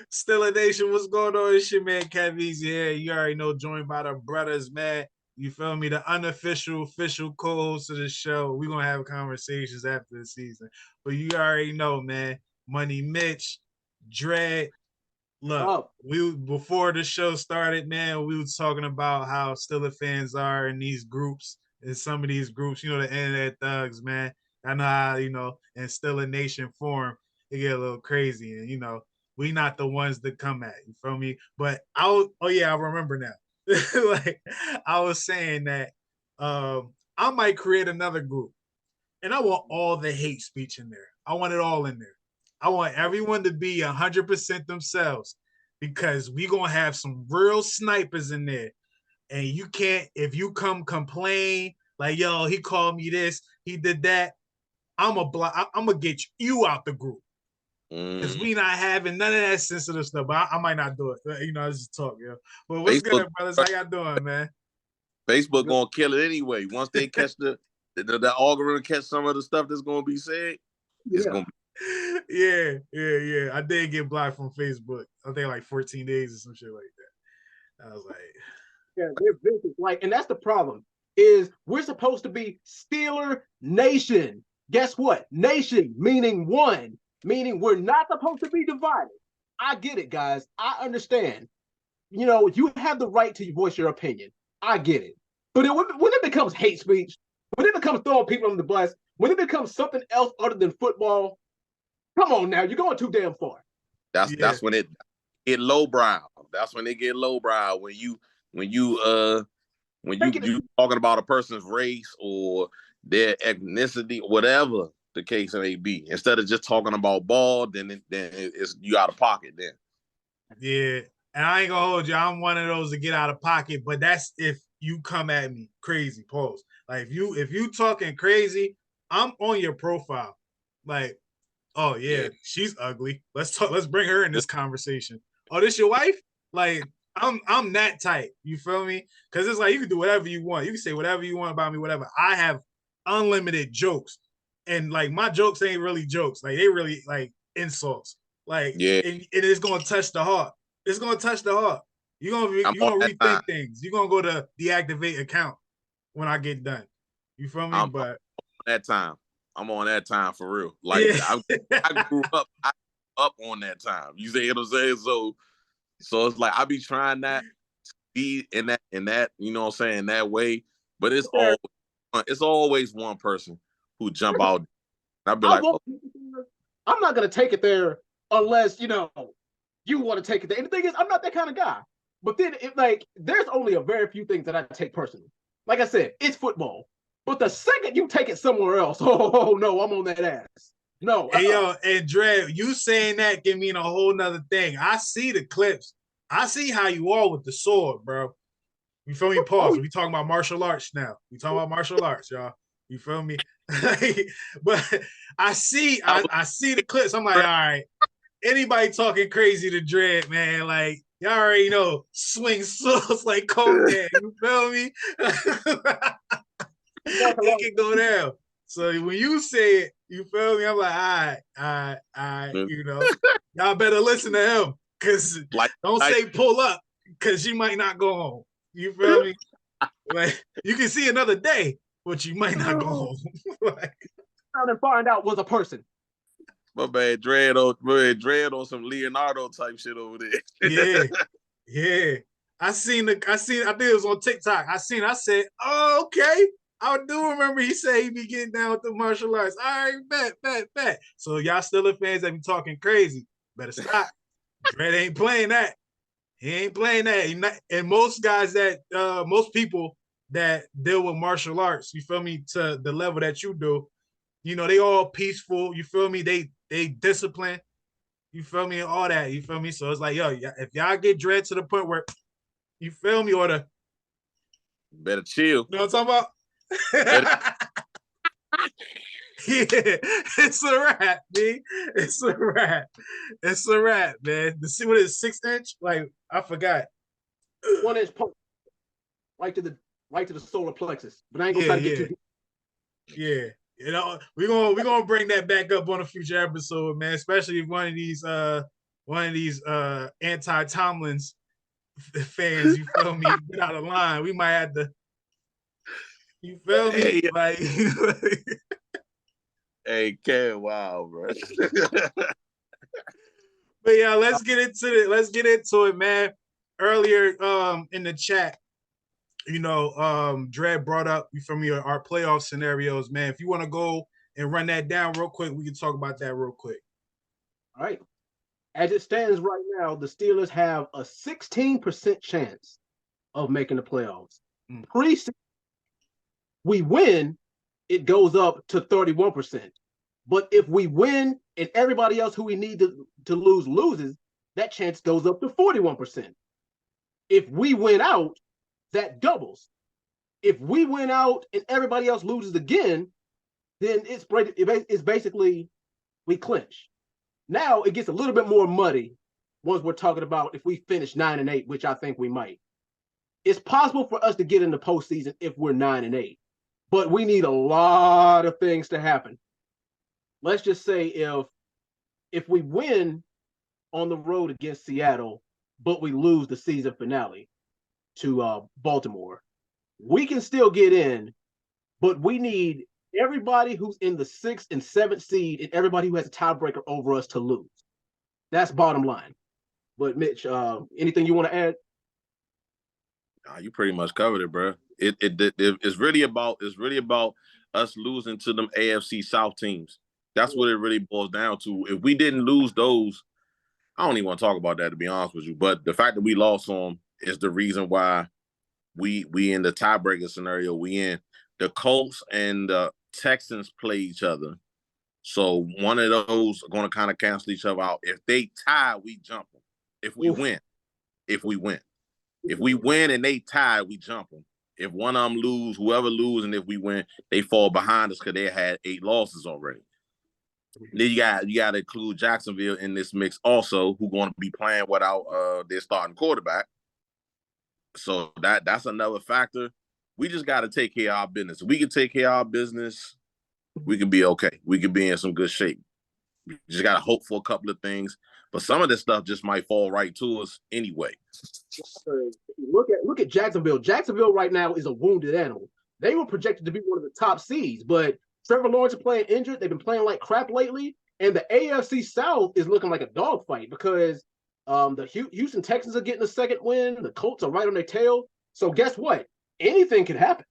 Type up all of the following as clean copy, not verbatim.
Still a Nation, what's going on? It's your man KevEZE here. You already know, joined by the brothers, man. You feel me? The unofficial, official co-host of the show. We're gonna have conversations after the season. But you already know, man. Money Mitch, Dread. Look, we before the show started, man, we was talking about how Steelers fans are in these groups, in some of these groups, you know, the internet thugs, man. I know how, in Steelers Nation forum, it get a little crazy. And, we not the ones that come at, you feel me? But I remember now. Like I was saying that I might create another group and I want all the hate speech in there. I want it all in there. I want everyone to be 100% themselves because we going to have some real snipers in there. And you can't, if you come complain, like, yo, he called me this, he did that, I'm going to get you out the group. Because we not having none of that sensitive stuff. But I might not do it. I just talk, yo. But what's good, brothers? How y'all doing, man? Facebook going to kill it anyway. Once they catch the algorithm catch some of the stuff that's going to be said, it's going to be. Yeah. I did get blocked from Facebook. I think like 14 days or some shit like that. I was like, yeah, they're vicious. Like, and that's the problem. Is we're supposed to be Steeler Nation. Guess what? Nation meaning one, meaning we're not supposed to be divided. I get it, guys. I understand. You have the right to voice your opinion. I get it. But when it becomes hate speech, when it becomes throwing people on the bus, when it becomes something else other than football, come on now, you're going too damn far. That's when it get lowbrow. That's when they get lowbrow. When you talking about a person's race or their ethnicity, whatever the case may be, instead of just talking about ball, then it's you out of pocket then. Yeah. And I ain't gonna hold you. I'm one of those to get out of pocket, but that's if you come at me crazy, pause. Like if you talking crazy, I'm on your profile. Like, oh yeah, she's ugly. Let's talk. Let's bring her in this conversation. Oh, this your wife? Like, I'm that type. You feel me? Because it's like you can do whatever you want. You can say whatever you want about me, whatever. I have unlimited jokes, and like my jokes ain't really jokes. Like they really like insults. Like, and it's gonna touch the heart. It's gonna touch the heart. You're gonna rethink things. You're gonna go to deactivate account when I get done. You feel me? I'm on that time for real. Like I grew up on that time. You see what I'm saying? So it's like I be trying not to be in that, you know what I'm saying, that way. But it's always one person who jump out. I'll be like, I'm not gonna take it there unless you want to take it there. And the thing is, I'm not that kind of guy. But then, there's only a very few things that I take personally. Like I said, it's football. But the second you take it somewhere else, oh no, I'm on that ass. No. Hey, yo, and Dre, you saying that can mean a whole nother thing. I see the clips. I see how you are with the sword, bro. You feel me? Pause. We talking about martial arts now. We talking about martial arts, y'all. You feel me? But I see the clips. I'm like, all right. Anybody talking crazy to Dread, man, like y'all already know, swing swords like Conan. You feel me? It can go down. So when you say it, you feel me? I'm like, all right, y'all better listen to him, cause don't say pull up, cause you might not go home. You feel me? Like you can see another day, but you might not go home. And find out was a person. My man, dread on some Leonardo type shit over there. Yeah. I think it was on TikTok. I said, oh, okay. I do remember he said he be getting down with the martial arts. All right, bet. So y'all Steelers fans that be talking crazy, better stop. Dread ain't playing that. He ain't playing that. And most guys most people that deal with martial arts, you feel me, to the level that you do, they all peaceful. You feel me? They discipline. You feel me? All that. You feel me? So it's like, yo, if y'all get Dread to the point where, you feel me, or better chill. You know what I'm talking about? Yeah, it's a wrap, man. It's a wrap, man. See what is 6-inch? Like, I forgot. 1-inch poke, right to the solar plexus. But I ain't gonna try to get too deep. Yeah. We're gonna bring that back up on a future episode, man. Especially if one of these one of these anti-Tomlins fans, you feel me, get out of line. We might have to, you feel me? Hey, like hey, Kev, wow, bro. But yeah, let's get into it. Let's get into it, man. Earlier in the chat, Dred brought up from our playoff scenarios, man. If you want to go and run that down real quick, we can talk about that real quick. All right. As it stands right now, the Steelers have a 16% chance of making the playoffs. Pre-season, we win, it goes up to 31%. But if we win and everybody else who we need to lose loses, that chance goes up to 41%. If we win out, that doubles. If we win out and everybody else loses again, then it's basically we clinch. Now it gets a little bit more muddy once we're talking about if we finish 9-8, which I think we might. It's possible for us to get in the postseason if we're 9-8, but we need a lot of things to happen. Let's just say if we win on the road against Seattle, but we lose the season finale to Baltimore, we can still get in, but we need everybody who's in the 6th and 7th seed and everybody who has a tiebreaker over us to lose. That's bottom line. But Mitch, anything you want to add? Nah, you pretty much covered it, bro. It's really about us losing to them AFC South teams. That's what it really boils down to. If we didn't lose those, I don't even want to talk about that, to be honest with you. But the fact that we lost them is the reason why we in the tiebreaker scenario we in. The Colts and the Texans play each other. So one of those are going to kind of cancel each other out. If they tie, we jump them. If we win. If we win and they tie, we jump them. If one of them lose, whoever lose, and if we win, they fall behind us because they had 8 losses already. Then you got to include Jacksonville in this mix also, who going to be playing without their starting quarterback. So that's another factor. We just got to take care of our business. If we can take care of our business, we can be okay. We can be in some good shape. We just got to hope for a couple of things. But some of this stuff just might fall right to us anyway. Look at Jacksonville. Jacksonville right now is a wounded animal. They were projected to be one of the top seeds, but Trevor Lawrence is playing injured. They've been playing like crap lately. And the AFC South is looking like a dogfight because the Houston Texans are getting a second win. The Colts are right on their tail. So guess what? Anything can happen.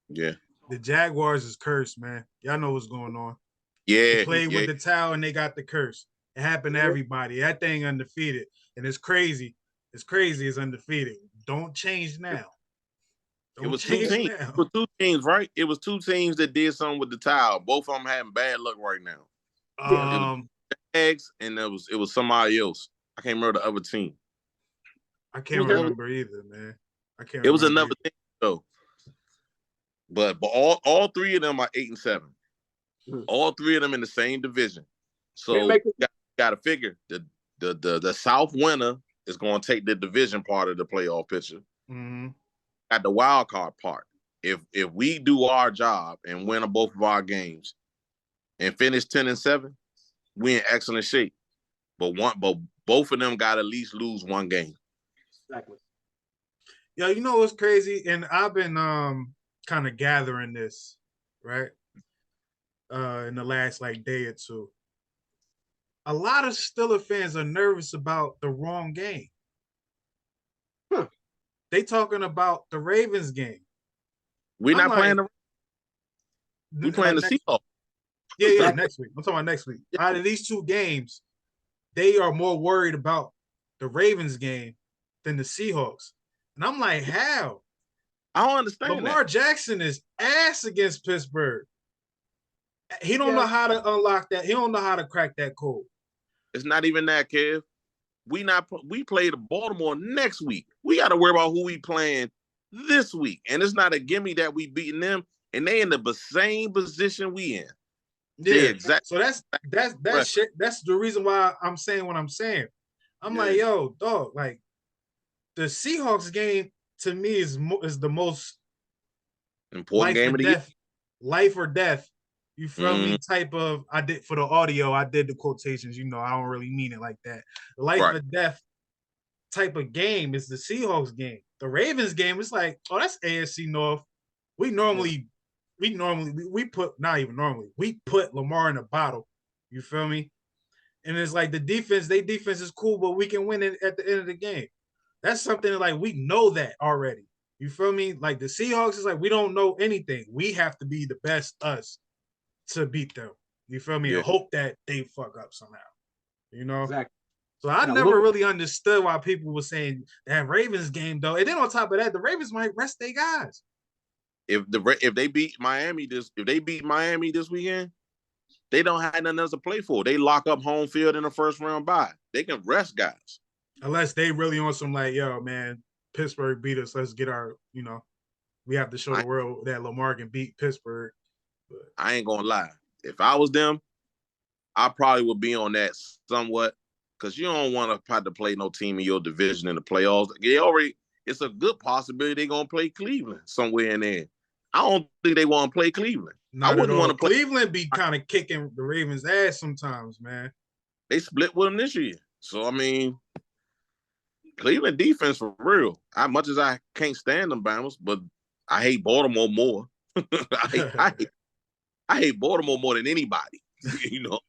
Yeah. The Jaguars is cursed, man. Y'all know what's going on. Yeah. They played with the towel and they got the curse. It happened to everybody. That thing undefeated. And it's crazy. It's crazy. It's undefeated. Don't change now. It was 2 teams. It was 2 teams, right? It was 2 teams that did something with the towel. Both of them having bad luck right now. It was Eggs and it was somebody else. I can't remember the other team. I can't remember either, man. It was another thing though. But all 3 of them are 8-7. All 3 of them in the same division. So you got to figure the South winner is going to take the division part of the playoff picture. Mm-hmm. At the wild card part, if we do our job and win both of our games and finish 10-7, we in excellent shape. But both of them got to at least lose 1 game. Exactly. Yo, you know what's crazy? And I've been kind of gathering this, right? In the last day or 2. A lot of Steelers fans are nervous about the wrong game. They talking about the Ravens game. We're not playing we playing the Seahawks. Yeah, next week. I'm talking about next week. Out of these 2 games, they are more worried about the Ravens game than the Seahawks. And I'm like, how? I don't understand Lamar Jackson is ass against Pittsburgh. He don't know how to unlock that. He don't know how to crack that code. It's not even that, Kev. We play the Baltimore next week. We got to worry about who we playing this week. And it's not a gimme that we beating them. And they in the same position we in. Yeah, exactly. So that's shit. That's the reason why I'm saying what I'm saying. I'm like, yo, dog, the Seahawks game to me is the most important game of the year. Life or death you feel me, type of, I did for the audio, I did the quotations, you know, I don't really mean it like that. Life or death type of game is the Seahawks game. The Ravens game, it's like, oh, that's AFC North. We put, not even normally, we put Lamar in a bottle. You feel me? And it's like the defense, their defense is cool, but we can win it at the end of the game. That's something like we know that already. You feel me? Like the Seahawks is like, we don't know anything. We have to be the best us to beat them. You feel me? Yeah. And hope that they fuck up somehow. You know? Exactly. So I never really understood why people were saying that Ravens game, though. And then on top of that, the Ravens might rest their guys. If they beat Miami this weekend, they don't have nothing else to play for. They lock up home field in the first round bye. They can rest guys. Unless they really on some like, yo, man, Pittsburgh beat us. Let's get our, you know, we have to show the world that Lamar can beat Pittsburgh. But I ain't gonna lie. If I was them, I probably would be on that somewhat, because you don't want to have to play no team in your division in the playoffs. It's a good possibility they're gonna play Cleveland somewhere in there. I don't think they want to play Cleveland. I wouldn't want to play. Cleveland be kind of kicking the Ravens' ass sometimes, man. They split with them this year. So, I mean, Cleveland defense for real. As much as I can't stand them Bama's, but I hate Baltimore more. I hate Baltimore more than anybody. You know.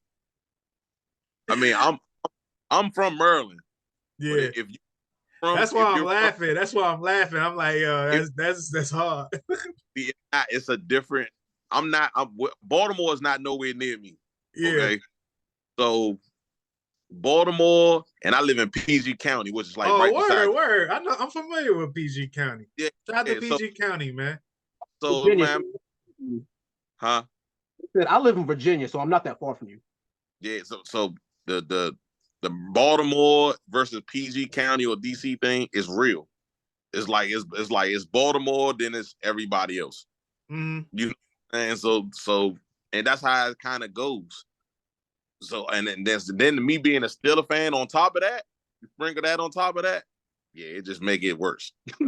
I mean, I'm from Maryland. Yeah. That's why I'm laughing. I'm like, yo, that's hard. It's a different. Baltimore is not nowhere near me. Yeah. Okay. So Baltimore, and I live in PG County, which is like word. I know, I'm familiar with PG County. Yeah. Shout out to PG County, man. So, Virginia. man, huh? I live in Virginia, so I'm not that far from you. Yeah. So the Baltimore versus PG County or DC thing is real. It's like it's Baltimore, then it's everybody else. Mm-hmm. You know, and so and that's how it kind of goes. So and then me being a Steelers fan on top of that, sprinkle that on top of that, yeah, it just make it worse. All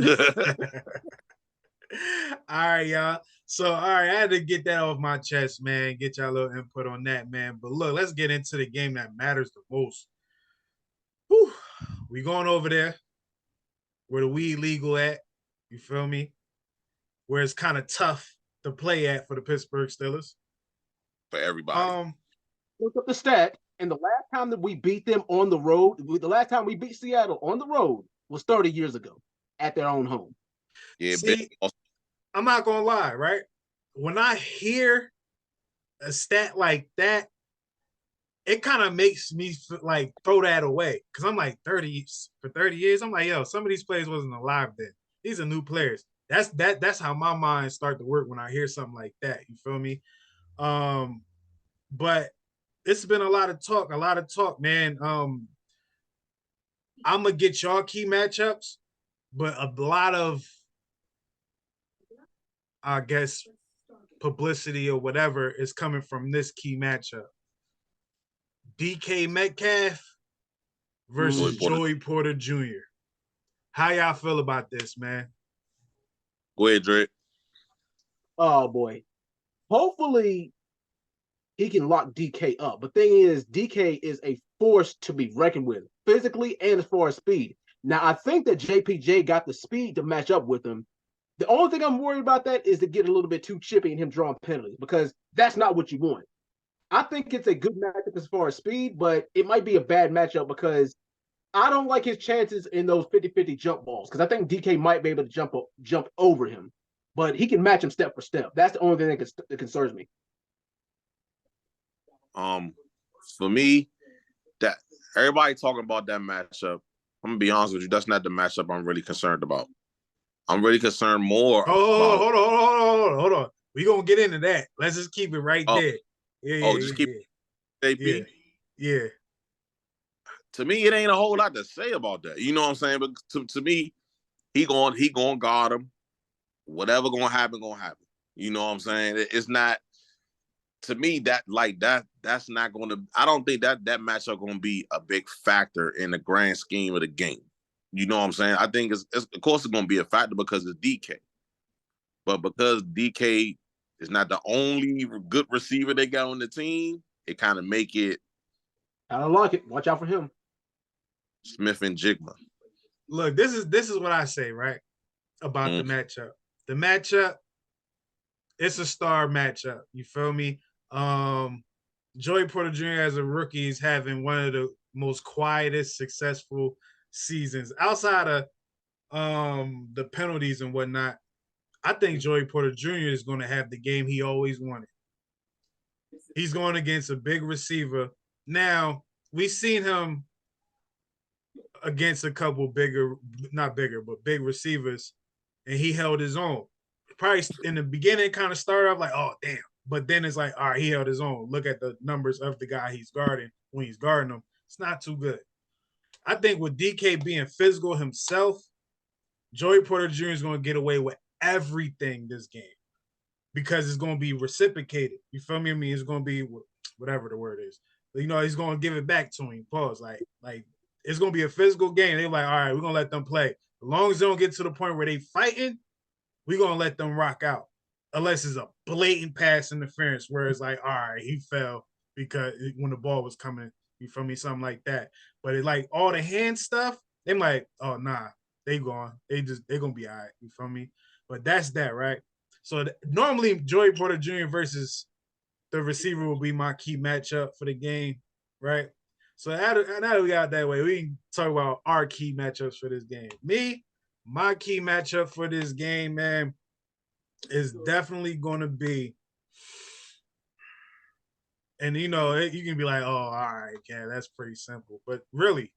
right, y'all. So, all right, I had to get that off my chest, man. Get y'all a little input on that, man. But look, let's get into the game that matters the most. Whew. We going over there where the weed legal at. You feel me? Where it's kind of tough to play at for the Pittsburgh Steelers. For everybody. Look up the stat, and the last time that we beat them on the road, the last time we beat Seattle on the road was 30 years ago at their own home. Yeah, see, I'm not gonna lie, right? When I hear a stat like that, it kind of makes me like throw that away, because I'm like 30 years. I'm like, yo, some of these players wasn't alive then. These are new players. That's how my mind start to work when I hear something like that. You feel me? But it's been a lot of talk, man. I'm gonna get y'all key matchups, but a lot of, I guess, publicity or whatever is coming from this key matchup. DK Metcalf versus Joey Porter Jr. How y'all feel about this, man? Go ahead, Drake. Oh, boy. Hopefully, he can lock DK up. But thing is, DK is a force to be reckoned with, physically and as far as speed. Now, I think that JPJ got the speed to match up with him. The only thing I'm worried about that is to get a little bit too chippy and him drawing penalties, because that's not what you want. I think it's a good matchup as far as speed, but it might be a bad matchup because I don't like his chances in those 50-50 jump balls, because I think DK might be able to jump over him, but he can match him step for step. That's the only thing that concerns me. For me, that everybody talking about that matchup, I'm gonna be honest with you, that's not the matchup I'm really concerned about. I'm really concerned more. Hold on. We gonna get into that. Let's just keep it right there. Keep JP. Yeah. To me, it ain't a whole lot to say about that. You know what I'm saying? But to me, he going guard him. Whatever gonna happen. You know what I'm saying? It's not, to me, that's not going to, I don't think that matchup going to be a big factor in the grand scheme of the game. You know what I'm saying? I think it's of course it's going to be a factor because it's DK. But because DK it's not the only good receiver they got on the team. It kind of make it. I don't like it. Watch out for him. Smith and Jigma. Look, this is what I say, right? About the matchup. The matchup, it's a star matchup. You feel me? Joey Porter Jr. as a rookie is having one of the most quietest, successful seasons outside of the penalties and whatnot. I think Joey Porter Jr. is going to have the game he always wanted. He's going against a big receiver. Now, we've seen him against a couple not bigger, but big receivers, and he held his own. Probably in the beginning, kind of started off like, oh, damn. But then it's like, all right, he held his own. Look at the numbers of the guy he's guarding when he's guarding him. It's not too good. I think with DK being physical himself, Joey Porter Jr. is going to get away with everything this game because it's going to be reciprocated. You feel me? I mean, it's going to be whatever the word is. But, you know, he's going to give it back to him. Pause. Like it's going to be a physical game. They're like, all right, we're going to let them play. As long as they don't get to the point where they fighting, we're going to let them rock out. Unless it's a blatant pass interference where it's like, all right, he fell because when the ball was coming, you feel me? Something like that. But it's like all the hand stuff, they like, oh, nah, they gone. They're going to be all right. You feel me? But that's that, right? So normally Joey Porter Jr. versus the receiver will be my key matchup for the game, right? So now that we got that way, we can talk about our key matchups for this game. My key matchup for this game, man, is definitely going to be, and you know, you can be like, oh, all right, yeah, that's pretty simple. But really,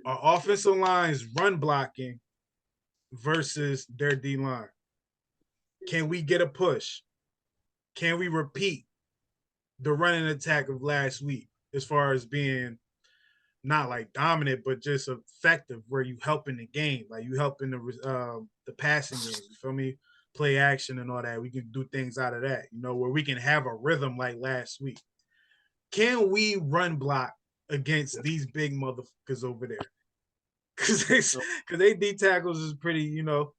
our offensive line's run blocking versus their D line. Can we get a push? Can we repeat the running attack of last week as far as being not like dominant, but just effective where you helping the game, like you helping the passing game, you feel me? Play action and all that. We can do things out of that, you know, where we can have a rhythm like last week. Can we run block against these big motherfuckers over there? Because they D tackles is pretty, you know.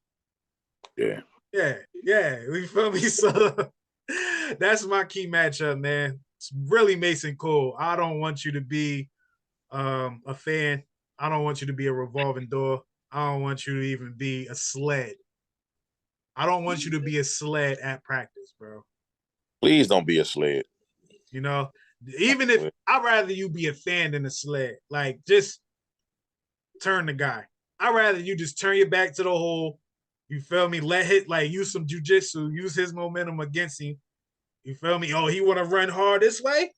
Yeah. You feel me? So that's my key matchup, man. It's really Mason Cole. I don't want you to be a fan. I don't want you to be a revolving door. I don't want you to even be a sled. I don't want you to be a sled at practice, bro. Please don't be a sled. You know, even if I'd rather you be a fan than a sled. Like, just turn the guy. I'd rather you just turn your back to the hole. You feel me? Let hit, like, use some jujitsu, use his momentum against him. You feel me? Oh, he want to run hard this way?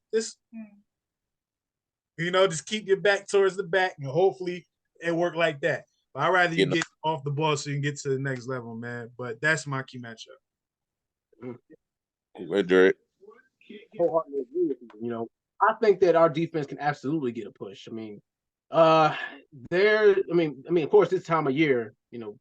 You know, just keep your back towards the back, and hopefully it work like that. But I'd rather you get off the ball so you can get to the next level, man. But that's my key matchup. Drake. Wholeheartedly agree with you. You know, I think that our defense can absolutely get a push. I mean, of course, this time of year, you know,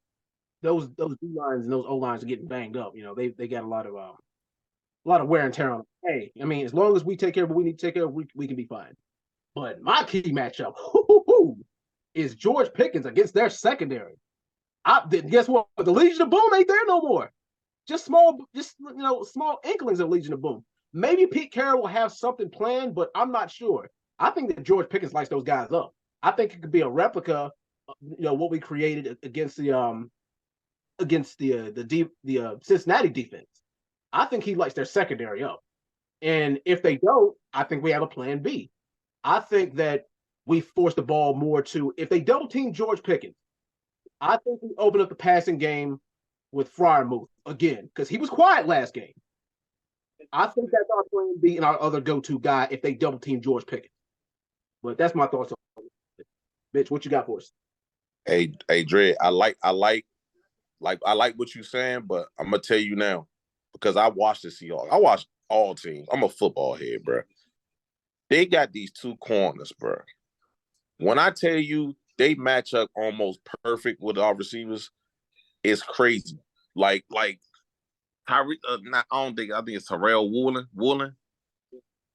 those D lines and those O lines are getting banged up. You know, they got a lot of wear and tear on them. Hey, I mean, as long as we take care of what we need to take care of, we can be fine. But my key matchup is George Pickens against their secondary. Guess what? The Legion of Boom ain't there no more. Just small inklings of Legion of Boom. Maybe Pete Carroll will have something planned, but I'm not sure. I think that George Pickens lights those guys up. I think it could be a replica of, you know, what we created against the Cincinnati defense. I think he lights their secondary up. And if they don't, I think we have a plan B. I think that we force the ball more to, if they double team George Pickens, I think we open up the passing game with Freiermuth again, because he was quiet last game. I think that's our plan B and our other go-to guy if they double team George Pickens. But that's my thoughts on it. Mitch, what you got for us? Hey, Dre, I like what you're saying, but I'm gonna tell you now, because I watched the Seahawks. I watched all teams. I'm a football head, bro. They got these two corners, bro. When I tell you they match up almost perfect with our receivers, it's crazy. Like Tyree, I think it's Terrell Woolen.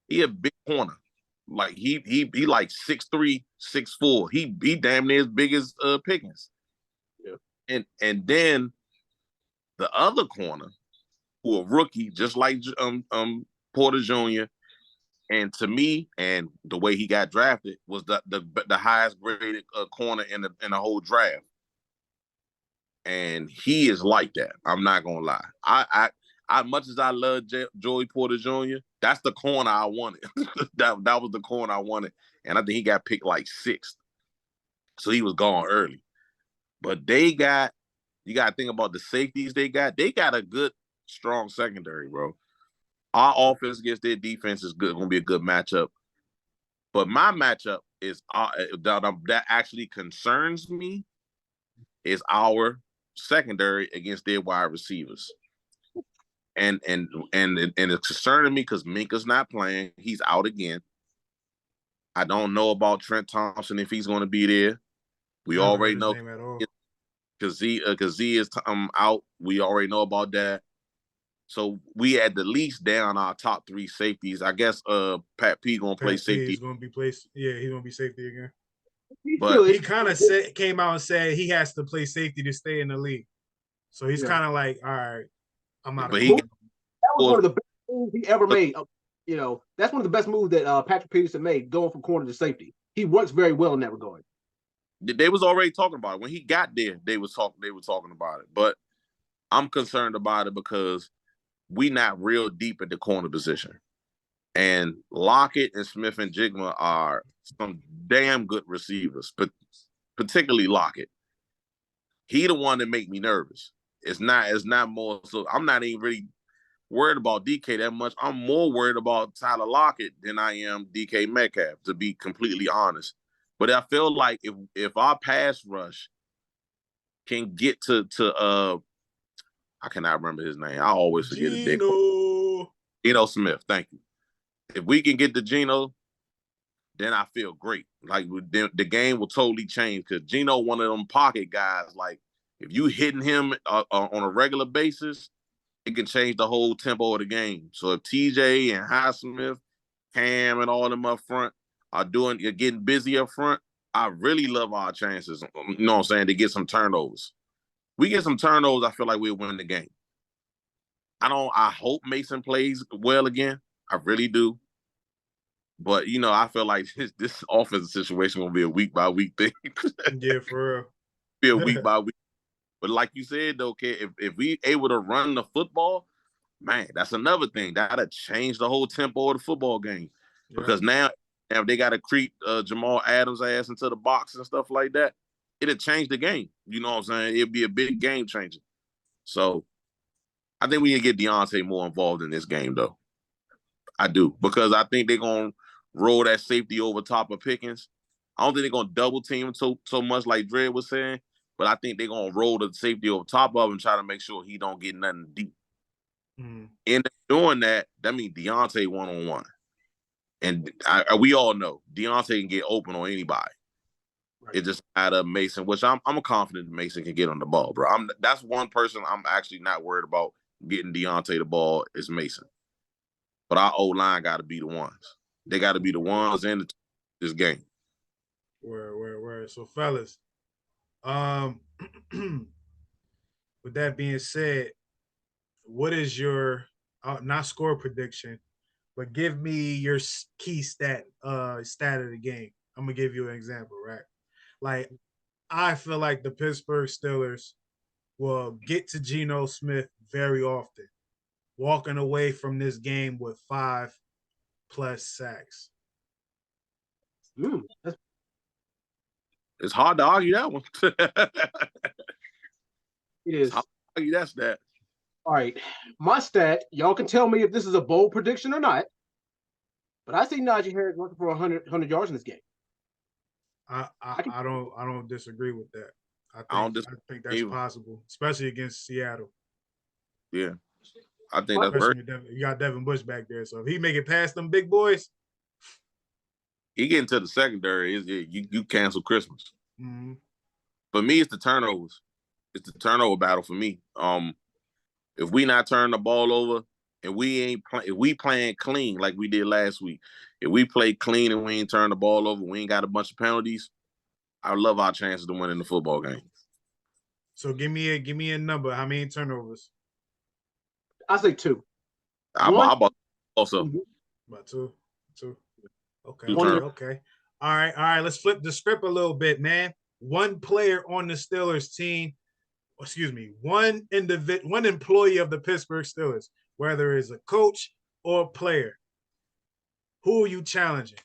He a big corner. Like he like 6'3", 6'4". He damn near as big as Pickens. Yeah. And then The other corner, who a rookie, just like Porter Jr., and to me, and the way he got drafted was the highest graded corner in the whole draft. And he is like that. I'm not gonna lie. I much as I love Joey Porter Jr., that's the corner I wanted. that was the corner I wanted, and I think he got picked like 6th, so he was gone early. But you got to think about the safeties they got. They got a good, strong secondary, bro. Our offense against their defense is good. Going to be a good matchup. But my matchup is that actually concerns me is our secondary against their wide receivers. And it's concerning me because Minka's not playing. He's out again. I don't know about Trent Thompson if he's going to be there. We already know KevEZE is out. We already know about that. So we at the least down our top 3 safeties. I guess Pat P gonna play safety. He's gonna be placed. Yeah, he's gonna be safety again. But he kind of came out and said he has to play safety to stay in the league. So he's kind of like, all right, I'm out. That was one of the best moves he ever made. You know, that's one of the best moves that Patrick Peterson made, going from corner to safety. He works very well in that regard. They was already talking about it when he got there. They were talking about it, but I'm concerned about it because we not real deep at the corner position. And Lockett and Smith and Jigma are some damn good receivers, but particularly Lockett. He the one that make me nervous. It's not more so. I'm not even really worried about DK that much. I'm more worried about Tyler Lockett than I am DK Metcalf, to be completely honest. But I feel like if our pass rush can get to I cannot remember his name. I always forget his name. Geno Smith. Thank you. If we can get to Geno, then I feel great. Like the game will totally change because Geno, one of them pocket guys. Like if you hitting him on a regular basis, it can change the whole tempo of the game. So if TJ and Highsmith, Cam, and all them up front you're getting busy up front, I really love our chances. You know what I'm saying, to get some turnovers. We get some turnovers, I feel like we'll win the game. I hope Mason plays well again. I really do. But, you know, I feel like this offensive situation will be a week-by-week thing. Yeah, for real. Be a week-by-week. But like you said, though, kid, if we able to run the football, man, that's another thing. That'll change the whole tempo of the football game. Yeah. Because now if they got to creep Jamal Adams' ass into the box and stuff like that, it'll change the game. You know what I'm saying? It'll be a big game changer. So I think we can get Deontay more involved in this game, though. I do. Because I think they're going to roll that safety over top of Pickens. I don't think they're going to double team him so much like Dred was saying, but I think they're going to roll the safety over top of him and try to make sure he don't get nothing deep. And doing that means Deontay one-on-one. And we all know Deontay can get open on anybody. Right. It just out of Mason, which I'm confident Mason can get on the ball, bro. That's one person I'm actually not worried about getting Deontay the ball is Mason. But our O-line got to be the ones. They got to be the ones in this game. Where? So, fellas, with that being said, what is your not score prediction, but give me your key stat of the game. I'm gonna give you an example, right? Like, I feel like the Pittsburgh Steelers will get to Geno Smith very often, walking away from this game with 5+ sacks. It's hard to argue that one. It is. It's hard to argue that stat. All right. My stat, y'all can tell me if this is a bold prediction or not, but I see Najee Harris working for 100 yards in this game. I don't disagree with that. I think that's possible, especially against Seattle. Yeah. I think that's very. You got Devin Bush back there, so if he make it past them big boys, he get into the secondary. You cancel Christmas. Mm-hmm. For me, it's the turnovers. It's the turnover battle for me. If we not turning the ball over and if we playing clean like we did last week, if we play clean and we ain't turn the ball over, we ain't got a bunch of penalties, I love our chances to win in the football game. So give me a number. How many turnovers? I say 2. I'm about also About 2. 2. Okay. 2 One turnovers. Okay. All right. Let's flip the script a little bit, man. One player on the Steelers team, one employee of the Pittsburgh Steelers, whether it's a coach or a player. Who are you challenging?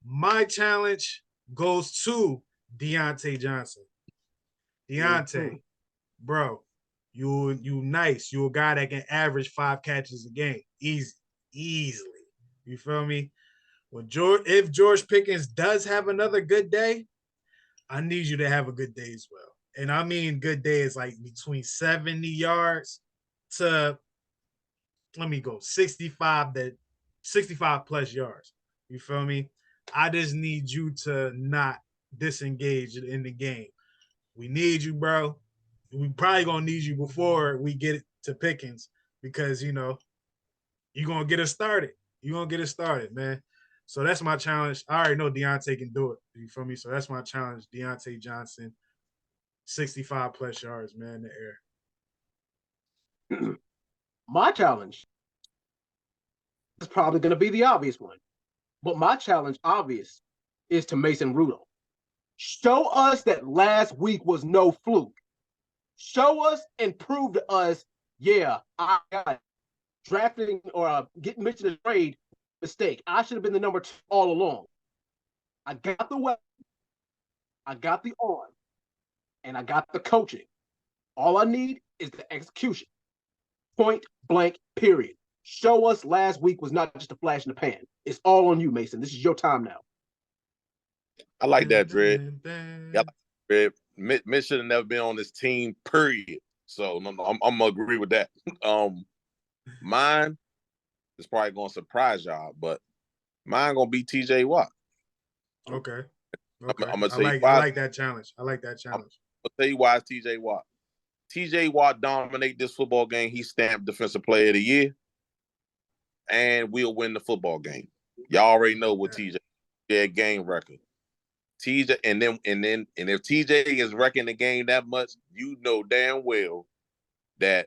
My challenge goes to Deontay Johnson. Deontay, bro, you nice. You a guy that can average 5 catches a game. Easily. You feel me? If George Pickens does have another good day, I need you to have a good day as well. And I mean good day is like between 70 yards to 65 plus yards. You feel me? I just need you to not disengage in the game. We need you, bro. We probably gonna need you before we get to Pickens because you're gonna get us started. You're gonna get us started, man. So that's my challenge. I already know Deontay can do it. You feel me? So that's my challenge. Deontay Johnson, 65 plus yards, man, in the air. My challenge is probably going to be the obvious one. But my challenge, obvious, is to Mason Rudolph. Show us that last week was no fluke. Show us and prove to us, yeah, I got drafting or getting Mitch in the trade mistake. I should have been the number 2 all along. I got the weapon, I got the arm, and I got the coaching. All I need is the execution. Point blank, period. Show us last week was not just a flash in the pan. It's all on you, Mason. This is your time now. I like that, Dred. Yeah, Dred. Mitch should have never been on this team, period. So I'm gonna agree with that. Mine is probably gonna surprise y'all, but mine gonna be TJ Watt. Okay. I'm gonna tell you why. I like that challenge. I'm gonna tell you why it's TJ Watt. TJ Watt dominate this football game. He stamped Defensive Player of the Year, and we'll win the football game. Y'all already know what TJ game record. TJ and if TJ is wrecking the game that much, you know damn well that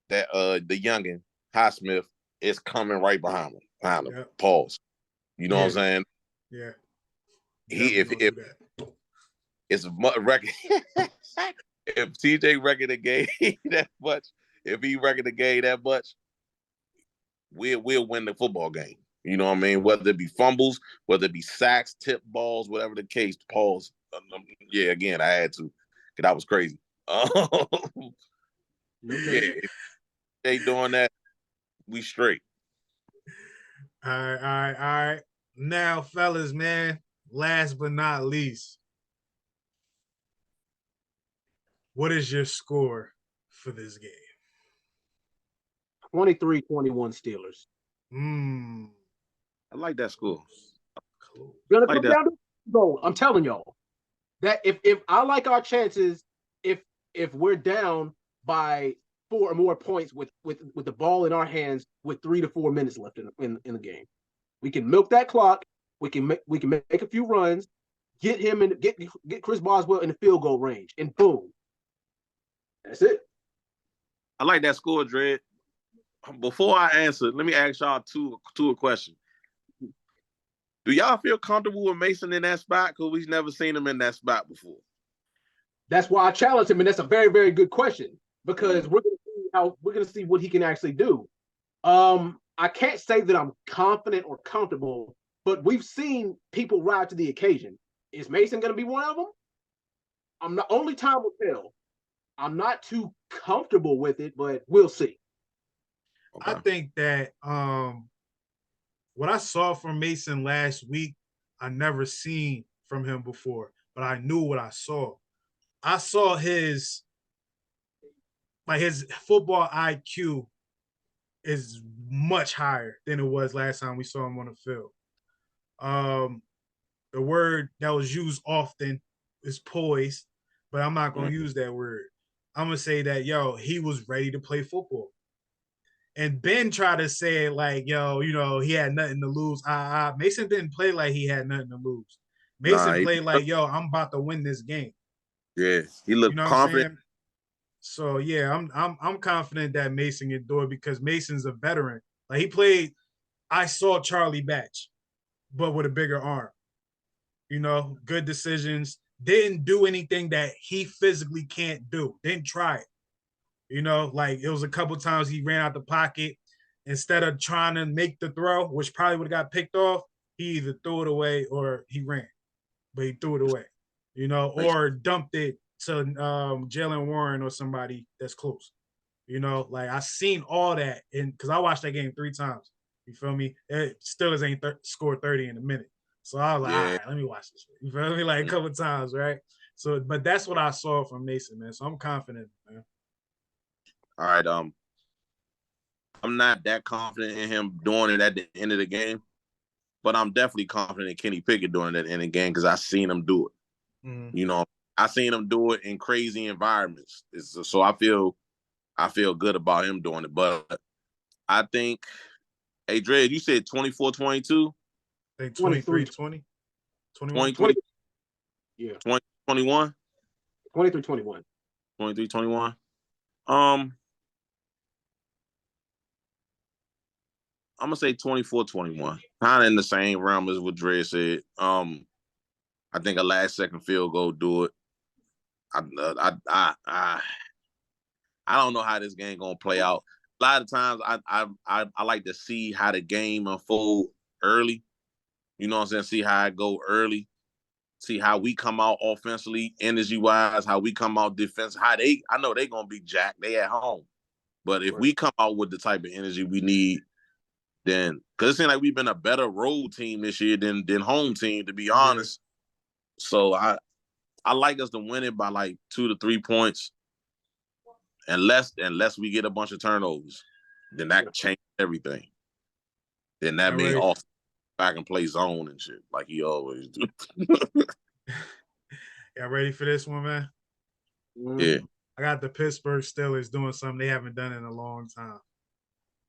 the youngin Highsmith is coming right behind him. Yep. Pause. You know what I'm saying? Yeah. If it's a record, if TJ wrecking the game that much, if he wrecking the game that much, we'll win the football game. You know what I mean? Whether it be fumbles, whether it be sacks, tip balls, whatever the case. Pause. Yeah, again, I had to, because that was crazy. Yeah, if they doing that, we straight. All right. Now, fellas, man, last but not least, what is your score for this game? 23-21 Steelers. I like that score. Gonna come down to goal. I'm telling y'all that if I like our chances, if we're down by 4 or more points with the ball in our hands with 3 to 4 minutes left in the game, we can milk that clock. We can make a few runs, get him and get Chris Boswell in the field goal range, and boom, that's it. I like that score, Dred. Before I answer, let me ask y'all a question. Do y'all feel comfortable with Mason in that spot? Because we've never seen him in that spot before. That's why I challenged him, and that's a very, very good question, because we're gonna see what he can actually do. I can't say that I'm confident or comfortable, but we've seen people rise to the occasion. Is Mason going to be one of them? I'm not. Only time will tell. I'm not too comfortable with it, but we'll see. Okay. I think that what I saw from Mason last week, I never seen from him before, but I knew what I saw. I saw his football IQ is much higher than it was last time we saw him on the field. The word that was used often is poised, but I'm not going to use that word. I'm going to say that, he was ready to play football. And Ben tried to say it like, he had nothing to lose. Mason didn't play like he had nothing to lose. Mason played like, I'm about to win this game. Yeah, he You looked know what I'm confident. saying? So yeah, I'm confident that Mason can do it because Mason's a veteran. Like he played, I saw Charlie Batch, but with a bigger arm. You know, good decisions. Didn't do anything that he physically can't do. Didn't try it. You know, like it was a couple times he ran out the pocket instead of trying to make the throw, which probably would have got picked off. He either threw it away or he ran, but he threw it away. You know, or dumped it to Jalen Warren or somebody that's close. You know, like I seen all that, and because I watched that game 3 times. You feel me? It still ain't scored 30 in a minute. So I was like, all right, let me watch this. You feel me? Like a couple times, right? So, but that's what I saw from Mason, man. So I'm confident, man. All right. I'm not that confident in him doing it at the end of the game, but I'm definitely confident in Kenny Pickett doing it at the end of the game because I seen him do it. Mm-hmm. You know, I seen him do it in crazy environments. So I feel good about him doing it. But I think, hey, Dred, you said 24-22? I think 23-20. 21? 20, yeah. 20-21? 23-21. 23-21. I'm gonna say 24-21. Kind of in the same realm as what Dre said. I think a last second field goal do it. I don't know how this game gonna play out. A lot of times I like to see how the game unfold early. You know what I'm saying? See how it go early. See how we come out offensively, energy wise, how we come out defensive. I know they gonna be jacked. They at home. But if we come out with the type of energy we need, then because it seems like we've been a better road team this year than home team, to be honest. Yeah. So I like us to win it by like 2 to 3 points, unless we get a bunch of turnovers. Then that changes everything. Then that means off back and play zone and shit like he always do. Y'all ready for this one, man? Yeah. I got the Pittsburgh Steelers doing something they haven't done in a long time.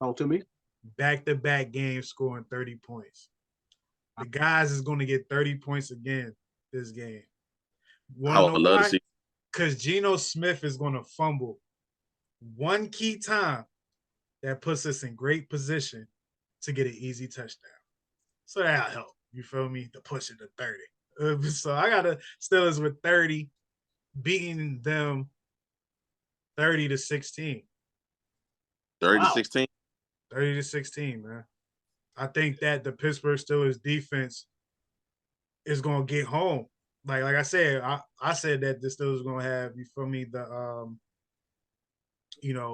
Talk to me. Back-to-back games scoring 30 points. The guys is going to get 30 points again this game. I would love to see. Because Geno Smith is going to fumble one key time that puts us in great position to get an easy touchdown. So that'll help. You feel me? To push it to 30. So I got the Steelers with 30, beating them 30-16. 30-16? 30-16, man. I think that the Pittsburgh Steelers defense is going to get home. Like I said, I said that the Steelers going to have, you feel me, the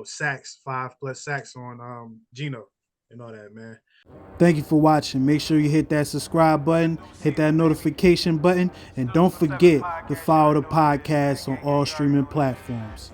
sacks, 5+ sacks on Geno and all that, man. Thank you for watching. Make sure you hit that subscribe button, hit that notification button, and don't forget to follow the podcast on all streaming platforms.